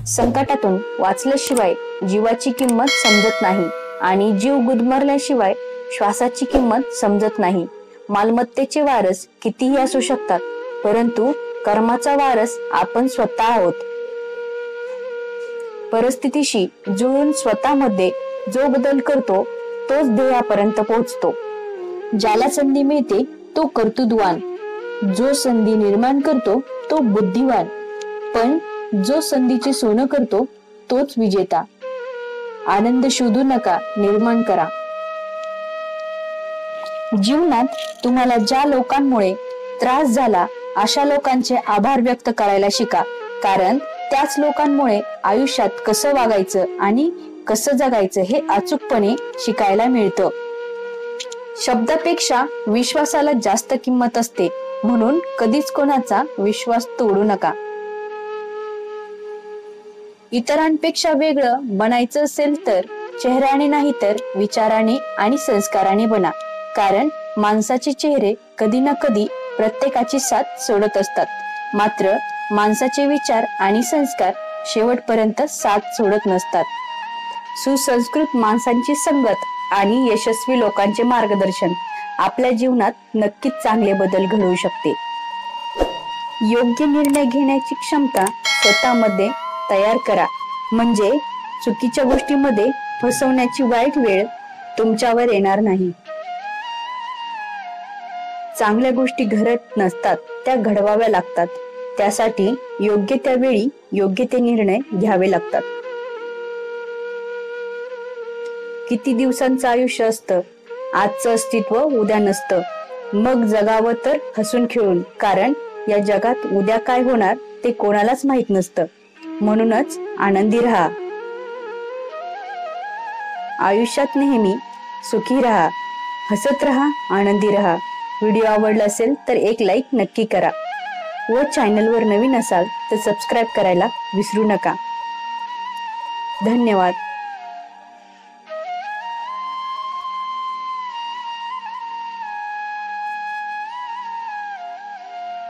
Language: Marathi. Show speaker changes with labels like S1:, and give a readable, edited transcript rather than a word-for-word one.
S1: संकटातून वाचल्याशिवाय जीवाची किंमत समजत नाही आणि जीव गुदमरल्याशिवाय श्वासाची किंमत समजत नाही। मालमत्तेचे वारस कितीही असू शकतात, परंतु कर्माचा वारस आपण स्वतः आहोत। परिस्थितीशी जुळून स्वतःमध्ये जो बदल करतो तोच ध्येयापर्यंत पोहोचतो। ज्याला संधी मिळते तो कर्तृत्ववान, जो संधी निर्माण करतो तो बुद्धिवान, पण जो संधीचे सोनं करतो तोच विजेता। आनंद शोधू नका, निर्माण करा। जीवनात तुम्हाला ज्या लोकांमुळे त्रास झाला अशा लोकांचे आभार व्यक्त करायला शिका, कारण त्याच लोकांमुळे आयुष्यात कसं वागायचं आणि कसं जगायचं हे अचूकपणे शिकायला मिळतं। शब्दापेक्षा विश्वासाला जास्त किंमत असते, म्हणून कधीच कोणाचा विश्वास तोडू नका। इतरांपेक्षा वेगळं बनायचं असेल तर चेहऱ्याने नाही तर विचाराने आणि संस्काराने बना, कारण माणसाचे चेहरे कधी ना कधी प्रत्येकाची साथ सोडत असतात, मात्र माणसाचे विचार आणि संस्कार शेवटपर्यंत साथ सोडत नसतात। सुसंस्कृत माणसांची संगत आणि यशस्वी लोकांचे मार्गदर्शन आपल्या जीवनात नक्कीच चांगले बदल घडवू शकते। योग्य निर्णय घेण्याची क्षमता स्वतःमध्ये तयार करा, म्हणजे चुकीच्या गोष्टीमध्ये फसवण्याची वाईट वेळ तुमच्यावर येणार नाही। चांगल्या गोष्टी घडत नसतात, त्या घडवाव्या लागतात, त्यासाठी योग्य त्या वेळी योग्य ते निर्णय घ्यावे लागतात। किती दिवसांचं आयुष्य असतं, आजचं अस्तित्व उद्या नसतं, मग जगावं तर हसून खेळून, कारण या जगात उद्या काय होणार ते कोणालाच माहित नसतं। म्हणूनच आनंदी राहा, आयुष्यात नेहमी सुखी राहा, हसत राहा, आनंदी राहा। व्हिडिओ आवडला असेल तर एक लाईक नक्की करा व चॅनलवर नवीन असाल तर सबस्क्राईब करायला विसरू नका। धन्यवाद।